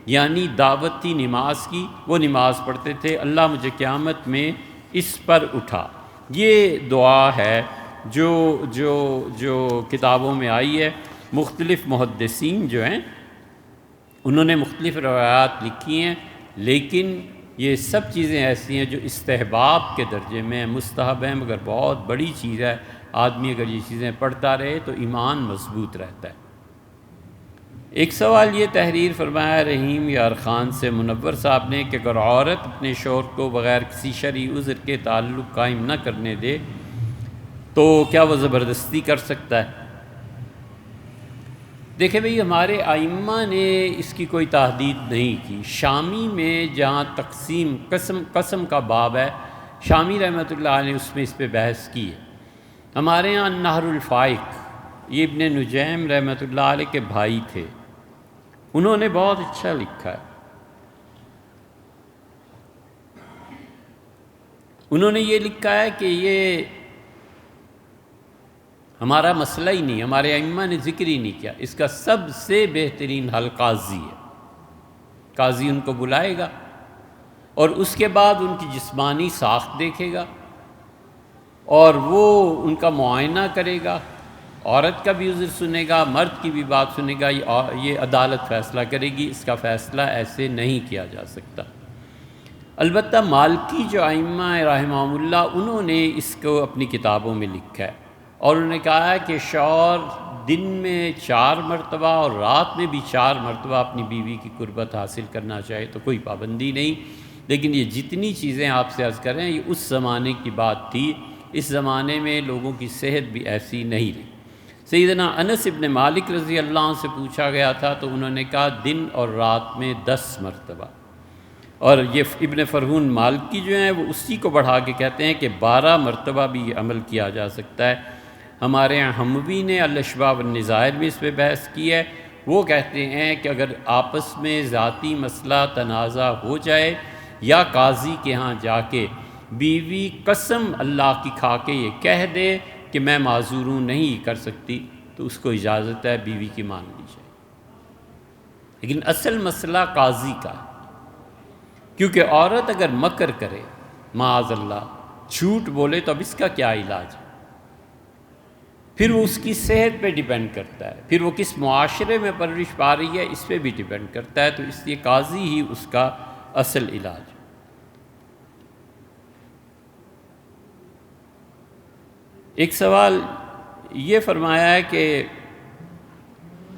یعنی دعوت تھی نماز کی، وہ نماز پڑھتے تھے، اللہ مجھے قیامت میں اس پر اٹھا۔ یہ دعا ہے جو کتابوں میں آئی ہے۔ مختلف محدثین جو ہیں انہوں نے مختلف روایات لکھی ہیں، لیکن یہ سب چیزیں ایسی ہیں جو استحباب کے درجے میں مستحب ہیں، مگر بہت بڑی چیز ہے، آدمی اگر یہ چیزیں پڑھتا رہے تو ایمان مضبوط رہتا ہے۔ ایک سوال یہ تحریر فرمایا رحیم یار خان سے منور صاحب نے کہ اگر عورت اپنے شوہر کو بغیر کسی شرعی عذر کے تعلق قائم نہ کرنے دے تو کیا وہ زبردستی کر سکتا ہے؟ دیکھیں بھئی، ہمارے ائمہ نے اس کی کوئی تحدید نہیں کی۔ شامی میں جہاں تقسیم قسم کا باب ہے، شامی رحمۃ اللہ علیہ اس میں اس پہ بحث کی ہے۔ ہمارے ہاں نہر الفائق، یہ ابن نجیم رحمۃ اللہ علیہ کے بھائی تھے، انہوں نے بہت اچھا لکھا ہے۔ انہوں نے یہ لکھا ہے کہ یہ ہمارا مسئلہ ہی نہیں، ہمارے ائمہ نے ذکر ہی نہیں کیا، اس کا سب سے بہترین حل قاضی ہے۔ قاضی ان کو بلائے گا اور اس کے بعد ان کی جسمانی ساخت دیکھے گا اور وہ ان کا معائنہ کرے گا، عورت کا بھی عذر سنے گا، مرد کی بھی بات سنے گا، یہ عدالت فیصلہ کرے گی۔ اس کا فیصلہ ایسے نہیں کیا جا سکتا۔ البتہ مالکی جو ائمہ رحمہم اللہ، انہوں نے اس کو اپنی کتابوں میں لکھا ہے، اور انہوں نے کہا ہے کہ شوہر دن میں 4 مرتبہ اور رات میں بھی 4 مرتبہ اپنی بیوی کی قربت حاصل کرنا چاہے تو کوئی پابندی نہیں۔ لیکن یہ جتنی چیزیں آپ سے عرض کریں یہ اس زمانے کی بات تھی، اس زمانے میں لوگوں کی صحت بھی ایسی نہیں رہی۔ سیدنا انس ابن مالک رضی اللہ عنہ سے پوچھا گیا تھا تو انہوں نے کہا دن اور رات میں 10 مرتبہ۔ اور یہ ابن فرحون مالکی جو ہیں وہ اسی کو بڑھا کے کہتے ہیں کہ 12 مرتبہ بھی یہ عمل کیا جا سکتا ہے۔ ہمارے یہاں حموی نے الاشباح والنظائر بھی اس پہ بحث کی ہے، وہ کہتے ہیں کہ اگر آپس میں ذاتی مسئلہ تنازع ہو جائے یا قاضی کے ہاں جا کے بیوی قسم اللہ کی کھا کے یہ کہہ دے کہ میں معذور ہوں، نہیں کر سکتی، تو اس کو اجازت ہے بیوی کی مان لی جائے۔ لیکن اصل مسئلہ قاضی کا ہے، کیونکہ عورت اگر مکر کرے معاذ اللہ، جھوٹ بولے، تو اب اس کا کیا علاج ہے؟ پھر وہ اس کی صحت پہ ڈیپینڈ کرتا ہے، پھر وہ کس معاشرے میں پرورش پا رہی ہے اس پہ بھی ڈیپینڈ کرتا ہے، تو اس لیے قاضی ہی اس کا اصل علاج ہے۔ ایک سوال یہ فرمایا ہے کہ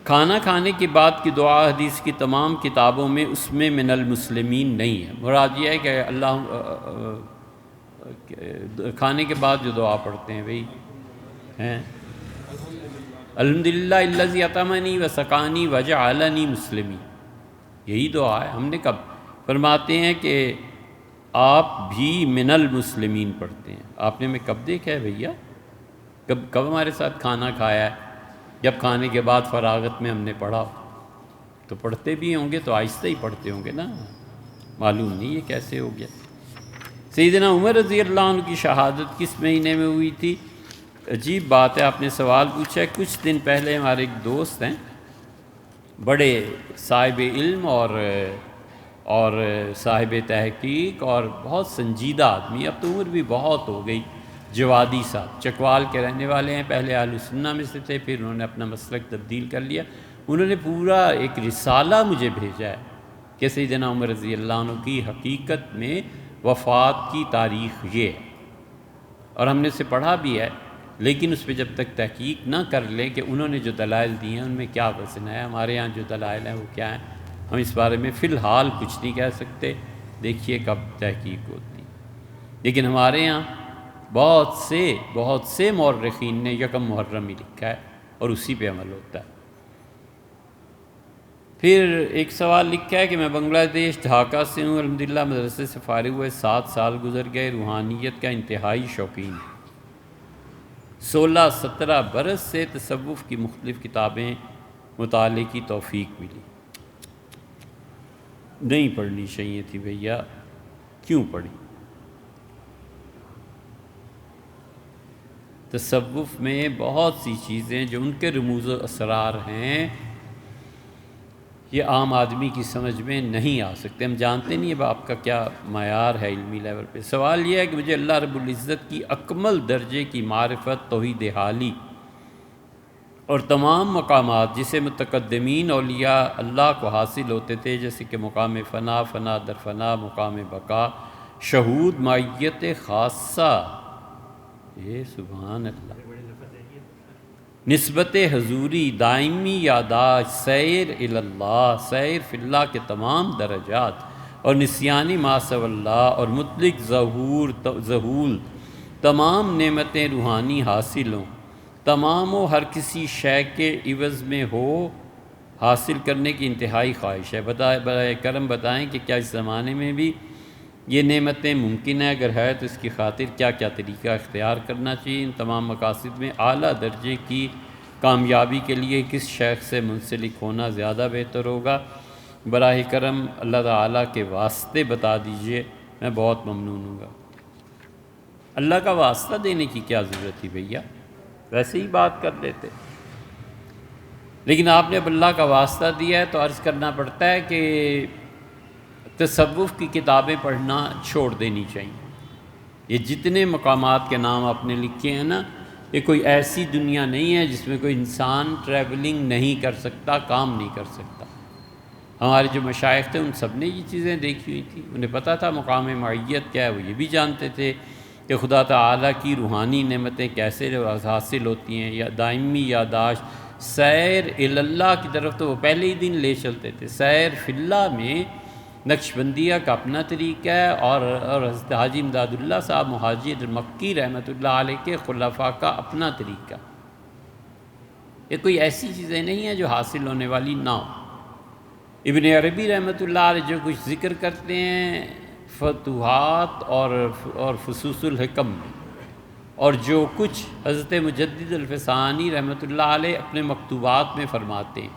کھانا کھانے کے بعد کی دعا حدیث کی تمام کتابوں میں اس میں من المسلمین نہیں ہے، مراد یہ ہے کہ اللہ کھانے کے بعد جو دعا پڑھتے ہیں بھئی ہیں الحمدللہ الذی اطعمنی وسقانی وجعلنی مسلمی، یہی دعا ہے۔ ہم نے کب فرماتے ہیں کہ آپ بھی من المسلمین پڑھتے ہیں، آپ نے ہمیں کب دیکھا ہے بھیا؟ کب ہمارے ساتھ کھانا کھایا ہے؟ جب کھانے کے بعد فراغت میں ہم نے پڑھا، تو پڑھتے بھی ہوں گے تو آہستہ ہی پڑھتے ہوں گے نا، معلوم نہیں یہ کیسے ہو گیا۔ سیدنا عمر رضی اللہ عنہ کی شہادت کس مہینے میں ہوئی تھی؟ عجیب بات ہے، آپ نے سوال پوچھا ہے۔ کچھ دن پہلے ہمارے ایک دوست ہیں، بڑے صاحب علم اور صاحب تحقیق اور بہت سنجیدہ آدمی، اب تو عمر بھی بہت ہو گئی، جوادی صاحب چکوال کے رہنے والے ہیں، پہلے اہل سنہ میں سے تھے، پھر انہوں نے اپنا مسلک تبدیل کر لیا۔ انہوں نے پورا ایک رسالہ مجھے بھیجا ہے کہ سیدنا عمر رضی اللہ عنہ کی حقیقت میں وفات کی تاریخ یہ ہے، اور ہم نے اسے پڑھا بھی ہے، لیکن اس پہ جب تک تحقیق نہ کر لیں کہ انہوں نے جو دلائل دی ہیں ان میں کیا وزن ہے، ہمارے ہاں جو دلائل ہیں وہ کیا ہیں، ہم اس بارے میں فی الحال کچھ نہیں کہہ سکتے، دیکھیے کب تحقیق ہوتی۔ لیکن ہمارے ہاں بہت سے مورخین نے یکم محرم ہی لکھا ہے اور اسی پہ عمل ہوتا ہے۔ پھر ایک سوال لکھا ہے کہ میں بنگلہ دیش ڈھاکہ سے ہوں، الحمدللہ مدرسے سے فارغ ہوئے 7 سال گزر گئے، روحانیت کا انتہائی شوقین ہوں، 16-17 برس سے تصوف کی مختلف کتابیں مطالعے کی توفیق ملی۔ نہیں پڑھنی چاہیے تھی بھیا، کیوں پڑھی؟ تصوف میں بہت سی چیزیں جو ان کے رموز و اسرار ہیں یہ عام آدمی کی سمجھ میں نہیں آ سکتے، ہم جانتے نہیں اب آپ کا کیا معیار ہے علمی لیول پہ۔ سوال یہ ہے کہ مجھے اللہ رب العزت کی اکمل درجے کی معرفت، توحید حالی اور تمام مقامات جسے متقدمین اولیاء اللہ کو حاصل ہوتے تھے، جیسے کہ مقام فنا، فنا در فنا، مقام بقا، شہود، معیت خاصہ، یہ سبحان اللہ، نسبت حضوری، دائمی یاداشت، سیر اللہ، سیر فی اللہ کے تمام درجات، اور نسیانی ما سوی اللہ، اور مطلق ظہول، تمام نعمتیں روحانی حاصل ہوں، تمام و ہر کسی شے کے عوض میں ہو، حاصل کرنے کی انتہائی خواہش ہے۔ برائے کرم بتائیں کہ کیا اس زمانے میں بھی یہ نعمتیں ممکن ہے؟ اگر ہے تو اس کی خاطر کیا کیا طریقہ اختیار کرنا چاہیے؟ ان تمام مقاصد میں اعلیٰ درجے کی کامیابی کے لیے کس شیخ سے منسلک ہونا زیادہ بہتر ہوگا؟ براہ کرم اللہ تعالیٰ کے واسطے بتا دیجئے، میں بہت ممنون ہوں گا۔ اللہ کا واسطہ دینے کی کیا ضرورت تھی بھیا، ویسے ہی بات کر لیتے، لیکن آپ نے اب اللہ کا واسطہ دیا ہے تو عرض کرنا پڑتا ہے کہ تصوف کی کتابیں پڑھنا چھوڑ دینی چاہیے۔ یہ جتنے مقامات کے نام آپ نے لکھے ہیں نا، یہ کوئی ایسی دنیا نہیں ہے جس میں کوئی انسان ٹریولنگ نہیں کر سکتا، کام نہیں کر سکتا۔ ہمارے جو مشائخ تھے ان سب نے یہ چیزیں دیکھی ہوئی تھی، انہیں پتہ تھا مقام معیت کیا ہے، وہ یہ بھی جانتے تھے کہ خدا تعالیٰ کی روحانی نعمتیں کیسے حاصل ہوتی ہیں، یا دائمی یاداشت، سیر اللہ کی طرف تو وہ پہلے ہی دن لے چلتے تھے۔ سیر فی اللہ میں نقشبندیہ کا اپنا طریقہ ہے، اور حضرت حاجی امداد اللہ صاحب مہاجر مکی رحمۃ اللہ علیہ کے خلفاء کا اپنا طریقہ۔ یہ کوئی ایسی چیزیں نہیں ہیں جو حاصل ہونے والی نہ ہو۔ ابن عربی رحمۃ اللہ علیہ جو کچھ ذکر کرتے ہیں فتوحات اور فصوص الحکم میں، اور جو کچھ حضرت مجدد الفسانی رحمۃ اللہ علیہ اپنے مکتوبات میں فرماتے ہیں،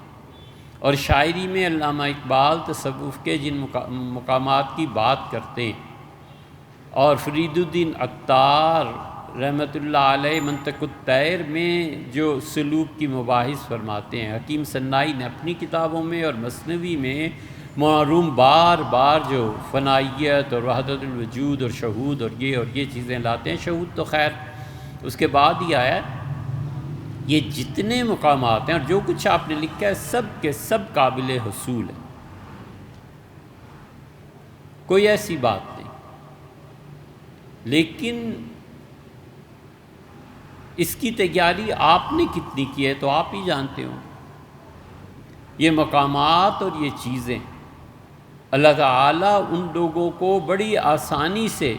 اور شاعری میں علامہ اقبال تصوف کے جن مقامات کی بات کرتے ہیں، اور فرید الدین عطار رحمۃ اللہ علیہ منطق الطیر میں جو سلوک کی مباحث فرماتے ہیں، حکیم صنائی نے اپنی کتابوں میں اور مثنوی میں معروم بار بار جو فنائیت اور وحدت الوجود اور شہود اور یہ چیزیں لاتے ہیں، شہود تو خیر اس کے بعد ہی آیا ہے۔ یہ جتنے مقامات ہیں اور جو کچھ آپ نے لکھا ہے سب کے سب قابل حصول ہے، کوئی ایسی بات نہیں، لیکن اس کی تیاری آپ نے کتنی کی ہے تو آپ ہی جانتے ہو۔ یہ مقامات اور یہ چیزیں اللہ تعالیٰ ان لوگوں کو بڑی آسانی سے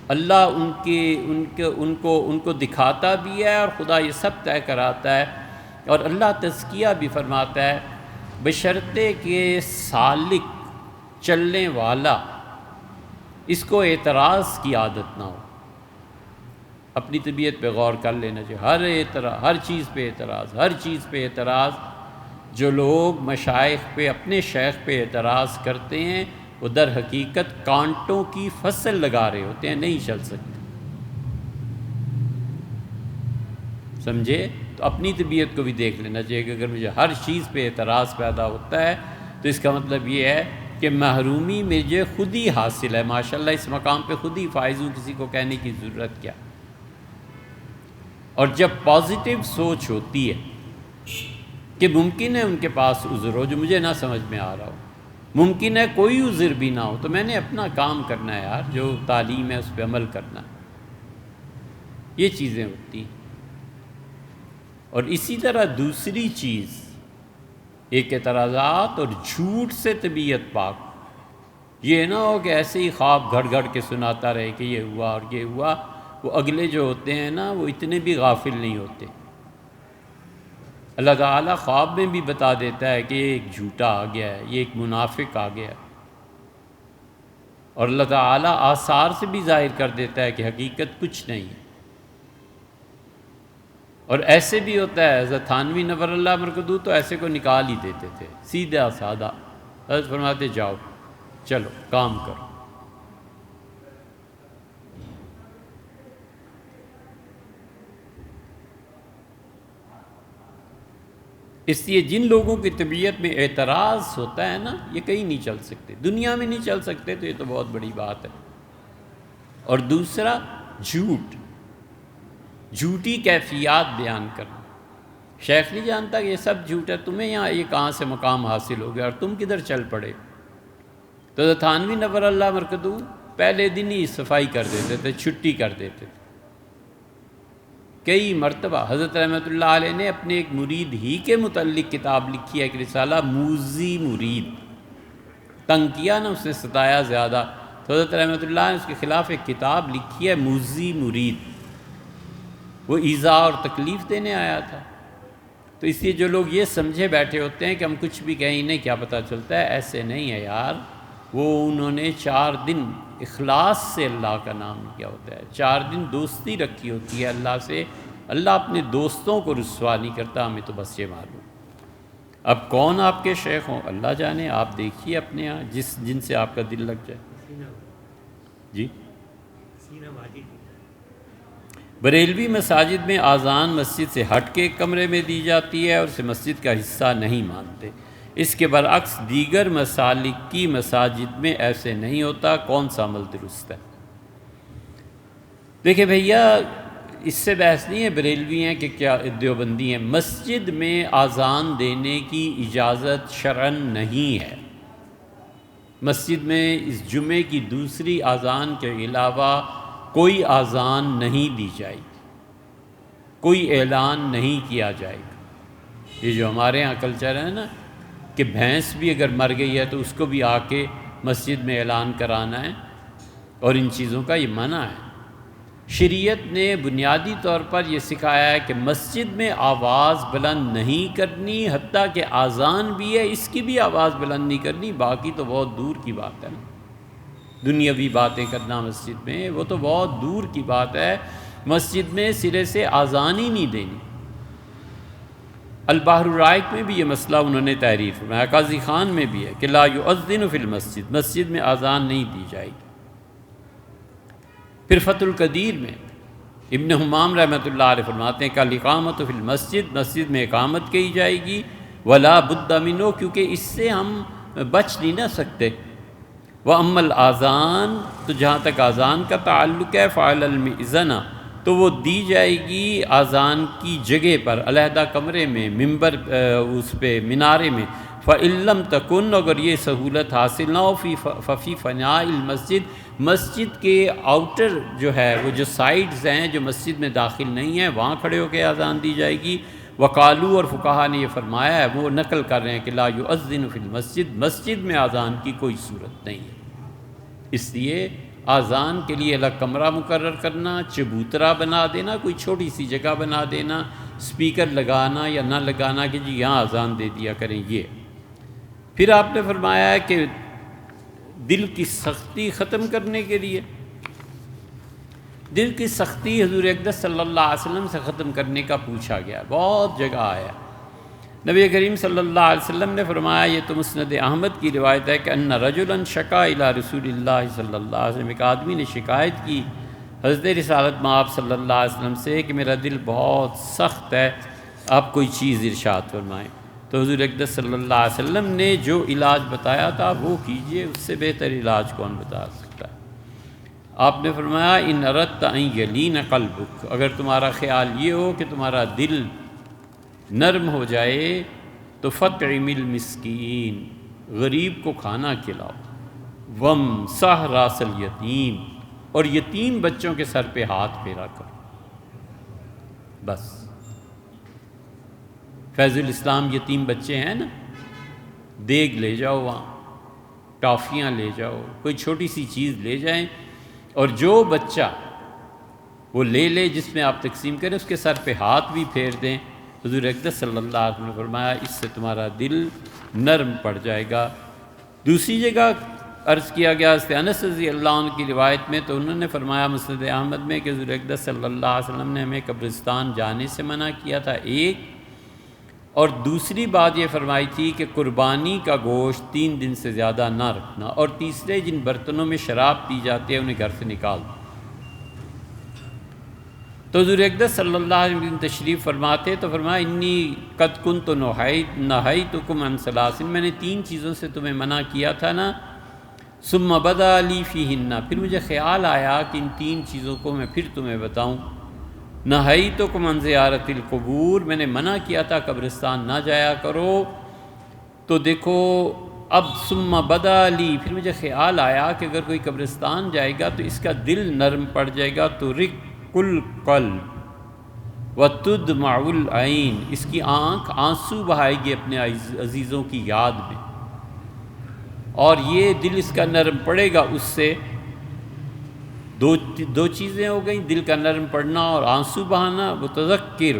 اللہ ان کو دکھاتا بھی ہے، اور خدا یہ سب طے کراتا ہے، اور اللہ تزکیہ بھی فرماتا ہے، بشرطے کہ سالک چلنے والا اس کو اعتراض کی عادت نہ ہو۔ اپنی طبیعت پہ غور کر لینا چاہیے، ہر چیز پہ اعتراض۔ جو لوگ مشائخ پہ اپنے شیخ پہ اعتراض کرتے ہیں وہ در حقیقت کانٹوں کی فصل لگا رہے ہوتے ہیں، نہیں چل سکتے، سمجھے؟ تو اپنی طبیعت کو بھی دیکھ لینا چاہیے کہ اگر مجھے ہر چیز پہ اعتراض پیدا ہوتا ہے تو اس کا مطلب یہ ہے کہ محرومی مجھے خود ہی حاصل ہے۔ ماشاءاللہ اس مقام پہ خود ہی فائز ہوں، کسی کو کہنے کی ضرورت کیا۔ اور جب پازیٹیو سوچ ہوتی ہے کہ ممکن ہے ان کے پاس عذر ہو جو مجھے نہ سمجھ میں آ رہا ہو، ممکن ہے کوئی عذر بھی نہ ہو، تو میں نے اپنا کام کرنا ہے یار، جو تعلیم ہے اس پہ عمل کرنا ہے، یہ چیزیں ہوتی ہیں۔ اور اسی طرح دوسری چیز، ایک اعتراضات اور جھوٹ سے طبیعت پاک، یہ نہ ہو کہ ایسے ہی خواب گھڑ گھڑ کے سناتا رہے کہ یہ ہوا اور یہ ہوا۔ وہ اگلے جو ہوتے ہیں نا وہ اتنے بھی غافل نہیں ہوتے، اللہ تعالیٰ خواب میں بھی بتا دیتا ہے کہ یہ ایک جھوٹا آ گیا ہے، یہ ایک منافق آ گیا ہے، اور اللہ تعالیٰ آثار سے بھی ظاہر کر دیتا ہے کہ حقیقت کچھ نہیں ہے۔ اور ایسے بھی ہوتا ہے، حضرت تھانوی نور اللہ مرکزو تو ایسے کو نکال ہی دیتے تھے، سیدھا سادہ، حضرت فرماتے جاؤ چلو کام کرو۔ اس لیے جن لوگوں کی طبیعت میں اعتراض ہوتا ہے نا، یہ کہیں نہیں چل سکتے، دنیا میں نہیں چل سکتے، تو یہ تو بہت بڑی بات ہے۔ اور دوسرا جھوٹی کیفیات بیان کرنا۔ شیخ نہیں جانتا کہ یہ سب جھوٹ ہے، تمہیں یہاں یہ کہاں سے مقام حاصل ہو گیا اور تم کدھر چل پڑے؟ تو تھانوی نور اللہ مرکزو پہلے دن ہی صفائی کر دیتے تھے، چھٹی کر دیتے تھے۔ کئی مرتبہ حضرت رحمۃ اللہ علیہ نے اپنے ایک مرید ہی کے متعلق کتاب لکھی ہے، ایک رسالہ موذی مرید، تنگ کیا نا اس نے، ستایا زیادہ، تو حضرت رحمۃ اللہ نے اس کے خلاف ایک کتاب لکھی ہے موذی مرید، وہ ایذا اور تکلیف دینے آیا تھا۔ تو اس لیے جو لوگ یہ سمجھے بیٹھے ہوتے ہیں کہ ہم کچھ بھی کہیں نہیں کیا پتہ چلتا ہے، ایسے نہیں ہے یار۔ وہ انہوں نے 4 دن اخلاص سے اللہ کا نام لیا ہوتا ہے، 4 دن دوستی رکھی ہوتی ہے اللہ سے۔ اللہ اپنے دوستوں کو رسوا نہیں کرتا، ہمیں تو بس یہ معلوم۔ اب کون آپ کے شیخ ہوں اللہ جانے، آپ دیکھیے اپنے یہاں جن سے آپ کا دل لگ جائے۔ جی بریلوی مساجد میں آذان مسجد سے ہٹ کے ایک کمرے میں دی جاتی ہے اور اسے مسجد کا حصہ نہیں مانتے، اس کے برعکس دیگر مسالک کی مساجد میں ایسے نہیں ہوتا، کون سا عمل درست ہے؟ دیکھیں بھیا، اس سے بحث نہیں ہے بریلوی ہیں کہ کیا دیوبندی ہیں، مسجد میں آذان دینے کی اجازت شرعاً نہیں ہے۔ مسجد میں اس جمعے کی دوسری آذان کے علاوہ کوئی آذان نہیں دی جائے گی، کوئی اعلان نہیں کیا جائے گا۔ یہ جو ہمارے ہاں کلچر ہے نا کہ بھینس بھی اگر مر گئی ہے تو اس کو بھی آ کے مسجد میں اعلان کرانا ہے، اور ان چیزوں کا یہ منع ہے۔ شریعت نے بنیادی طور پر یہ سکھایا ہے کہ مسجد میں آواز بلند نہیں کرنی، حتیٰ کہ اذان بھی ہے اس کی بھی آواز بلند نہیں کرنی، باقی تو بہت دور کی بات ہے نا، دنیاوی باتیں کرنا مسجد میں وہ تو بہت دور کی بات ہے، مسجد میں سرے سے اذان ہی نہیں دینی۔ البحر الرائق میں بھی یہ مسئلہ انہوں نے تحریر فرمایا، قاضی خان میں بھی ہے کہ لا یؤذن فی المسجد، مسجد میں اذان نہیں دی جائے گی۔ پھر فتح القدیر میں ابن حمام رحمۃ اللہ علیہ فرماتے ہیں کہ الاقامۃ فی المسجد، مسجد میں اقامت کی جائے گی، ولا بد منہ، کیونکہ اس سے ہم بچ نہیں نہ سکتے۔ وَأَمَّا الْآذَان، تو جہاں تک اذان کا تعلق ہے، فعلی المئذنہ، تو وہ دی جائے گی اذان کی جگہ پر، علیحدہ کمرے میں، ممبر اس پہ مینارے میں۔ فَإِن لَّمْ تَكُن، اگر یہ سہولت حاصل نہ ہو، ففی فناء المسجد، مسجد کے آؤٹر جو ہے وہ جو سائڈز ہیں جو مسجد میں داخل نہیں ہیں وہاں کھڑے ہو کے اذان دی جائے گی۔ وقالو، اور فقہا نے یہ فرمایا ہے، وہ نقل کر رہے ہیں کہ لا یؤذن فی المسجد، مسجد میں اذان کی کوئی صورت نہیں ہے، اس لیے اذان کے لیے الگ کمرہ مقرر کرنا، چبوترا بنا دینا، کوئی چھوٹی سی جگہ بنا دینا، سپیکر لگانا یا نہ لگانا کہ جی یہاں اذان دے دیا کریں، یہ۔ پھر آپ نے فرمایا ہے کہ دل کی سختی ختم کرنے کے لیے، دل کی سختی حضور اقدس صلی اللہ علیہ وسلم سے ختم کرنے کا پوچھا گیا، بہت جگہ آیا۔ نبی کریم صلی اللہ علیہ وسلم نے فرمایا، یہ تو مسند احمد کی روایت ہے کہ ان رجلا شکا الی رسول اللہ صلی اللہ علیہ وسلم، ایک آدمی نے شکایت کی حضرت رسالت مآب صلی اللہ علیہ وسلم سے کہ میرا دل بہت سخت ہے، آپ کوئی چیز ارشاد فرمائیں۔ تو حضور اقدس صلی اللہ علیہ وسلم نے جو علاج بتایا تھا وہ کیجئے، اس سے بہتر علاج کون بتا سکتا ہے؟ آپ نے فرمایا ان اردت ان یلین قلبک، اگر تمہارا خیال یہ ہو کہ تمہارا دل نرم ہو جائے تو فطعم المسکین، غریب کو کھانا کھلاؤ، وامسح راس الیتیم، اور یتیم بچوں کے سر پہ ہاتھ پھیرا کرو، بس۔ فیض الاسلام یتیم بچے ہیں نا، دیگ لے جاؤ، وہاں ٹافیاں لے جاؤ، کوئی چھوٹی سی چیز لے جائیں، اور جو بچہ وہ لے لے جس میں آپ تقسیم کریں، اس کے سر پہ ہاتھ بھی پھیر دیں۔ حضور اقدس صلی اللہ علیہ وسلم نے فرمایا اس سے تمہارا دل نرم پڑ جائے گا۔ دوسری جگہ عرض کیا گیا حضرت انس رضی اللہ عنہ کی روایت میں، تو انہوں نے فرمایا مسند احمد میں کہ حضور اقدس صلی اللہ علیہ وسلم نے ہمیں قبرستان جانے سے منع کیا تھا، ایک، اور دوسری بات یہ فرمائی تھی کہ قربانی کا گوشت 3 دن سے زیادہ نہ رکھنا، اور تیسرے جن برتنوں میں شراب پی جاتی ہے انہیں گھر سے نکال دو۔ تو حضور اقدس صلی اللہ علیہ وسلم تشریف فرماتے تو فرمایا انی قد کنت نہیتکم عن ثلاث، میں نے 3 چیزوں سے تمہیں منع کیا تھا نا، ثم بدا لی فیہن، پھر مجھے خیال آیا کہ ان 3 چیزوں کو میں پھر تمہیں بتاؤں۔ نہیتکم عن زیارت القبور، میں نے منع کیا تھا قبرستان نہ جایا کرو، تو دیکھو اب ثم بدا لی، پھر مجھے خیال آیا کہ اگر کوئی قبرستان جائے گا تو اس کا دل نرم پڑ جائے گا، تو کل قلب وتدمع العین، اس کی آنکھ آنسو بہائے گی اپنے عزیزوں کی یاد میں، اور یہ دل اس کا نرم پڑے گا، اس سے دو چیزیں ہو گئیں، دل کا نرم پڑنا اور آنسو بہانا، وتذکر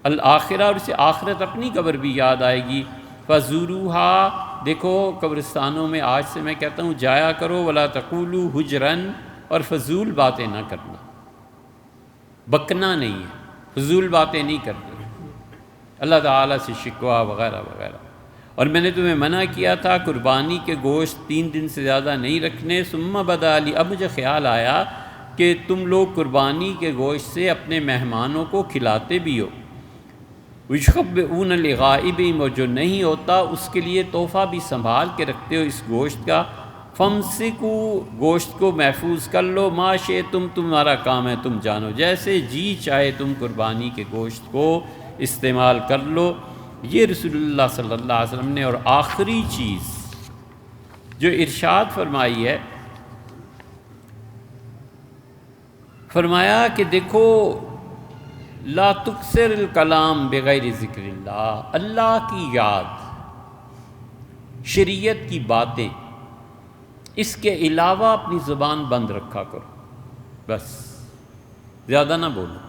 الآخرہ، اور اسے آخرت اپنی قبر بھی یاد آئے گی۔ فزوروہا، دیکھو قبرستانوں میں آج سے میں کہتا ہوں جایا کرو، ولا تقولوا حجرن، اور فضول باتیں نہ کرنا، بکنا نہیں ہے، فضول باتیں نہیں کرنی، اللہ تعالیٰ سے شکوہ وغیرہ وغیرہ۔ اور میں نے تمہیں منع کیا تھا قربانی کے گوشت 3 دن سے زیادہ نہیں رکھنے، ثم بدا لی، اب مجھے خیال آیا کہ تم لوگ قربانی کے گوشت سے اپنے مہمانوں کو کھلاتے بھی ہو، وَيُشْخَبِّئُونَ لِغَائِبِهِمْ، اور جو نہیں ہوتا اس کے لیے تحفہ بھی سنبھال کے رکھتے ہو اس گوشت کا، فَامْسِكُوا، گوشت کو محفوظ کر لو، مَا شِئْتُمْ، تمہارا کام ہے تم جانو، جیسے جی چاہے تم قربانی کے گوشت کو استعمال کر لو۔ یہ رسول اللہ صلی اللہ علیہ وسلم نے، اور آخری چیز جو ارشاد فرمائی ہے، فرمایا کہ دیکھو لا تکثر الکلام بغیر ذکر اللہ، اللہ کی یاد، شریعت کی باتیں، اس کے علاوہ اپنی زبان بند رکھا کرو، بس زیادہ نہ بولو۔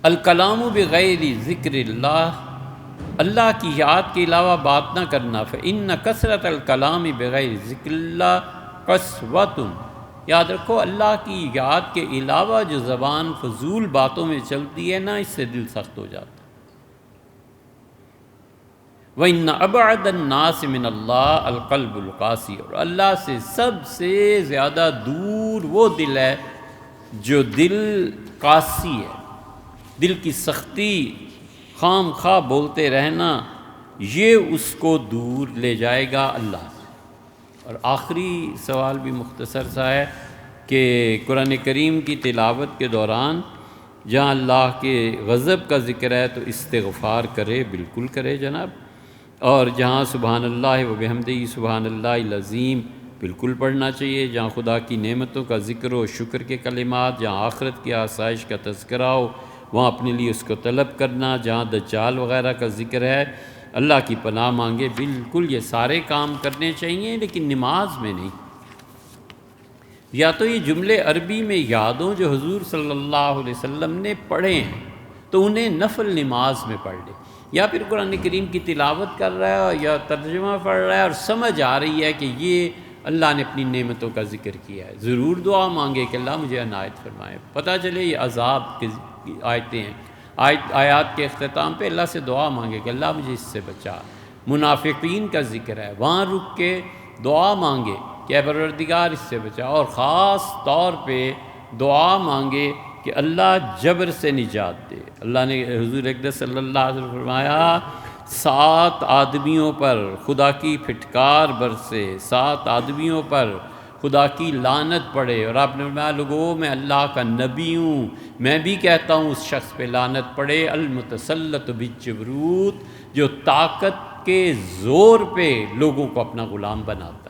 الکلام بغیر ذکر اللہ، اللہ کی یاد کے علاوہ بات نہ کرنا، فإن کثرت الکلام بغیر ذکر اللہ قسوۃ، یاد رکھو اللہ کی یاد کے علاوہ جو زبان فضول باتوں میں چلتی ہے نا، اس سے دل سخت ہو جاتا ہے۔ وَإِنَّ أَبْعَدَ النَّاسِ مِنَ اللَّهِ الْقَلْبُ الْقَاسِي، اور اللہ سے سب سے زیادہ دور وہ دل ہے جو دل قاسی ہے، دل کی سختی، خام خواہ بولتے رہنا، یہ اس کو دور لے جائے گا اللہ سے۔ اور آخری سوال بھی مختصر سا ہے کہ قرآن کریم کی تلاوت کے دوران جہاں اللہ کے غضب کا ذکر ہے تو استغفار کرے، بالکل کرے جناب، اور جہاں سبحان اللہ و بحمدہ سبحان اللہ العظیم بالکل پڑھنا چاہیے، جہاں خدا کی نعمتوں کا ذکر ہو، شکر کے کلمات، جہاں آخرت کی آسائش کا تذکرہ ہو وہاں اپنے لیے اس کو طلب کرنا، جہاں دجال وغیرہ کا ذکر ہے اللہ کی پناہ مانگے، بالکل یہ سارے کام کرنے چاہیے، لیکن نماز میں نہیں۔ یا تو یہ جملے عربی میں یاد ہوں جو حضور صلی اللہ علیہ وسلم نے پڑھے ہیں تو انہیں نفل نماز میں پڑھ لے، یا پھر قرآن کریم کی تلاوت کر رہا ہے یا ترجمہ پڑھ رہا ہے اور سمجھ آ رہی ہے کہ یہ اللہ نے اپنی نعمتوں کا ذکر کیا ہے، ضرور دعا مانگے کہ اللہ مجھے عنایت فرمائے۔ پتہ چلے یہ عذاب کی آیتیں ہیں، آیات کے اختتام پہ اللہ سے دعا مانگے کہ اللہ مجھے اس سے بچا۔ منافقین کا ذکر ہے، وہاں رک کے دعا مانگے کہ اے پروردگار اس سے بچا، اور خاص طور پہ دعا مانگے کہ اللہ جبر سے نجات دے۔ اللہ نے حضور اقدس صلی اللہ علیہ وسلم فرمایا 7 آدمیوں پر خدا کی پھٹکار برسے، 7 آدمیوں پر خدا کی لعنت پڑے، اور آپ نے فرمایا لوگوں میں اللہ کا نبی ہوں، میں بھی کہتا ہوں اس شخص پہ لعنت پڑے، المتسلط بالجبروت، جو طاقت کے زور پہ لوگوں کو اپنا غلام بناتا۔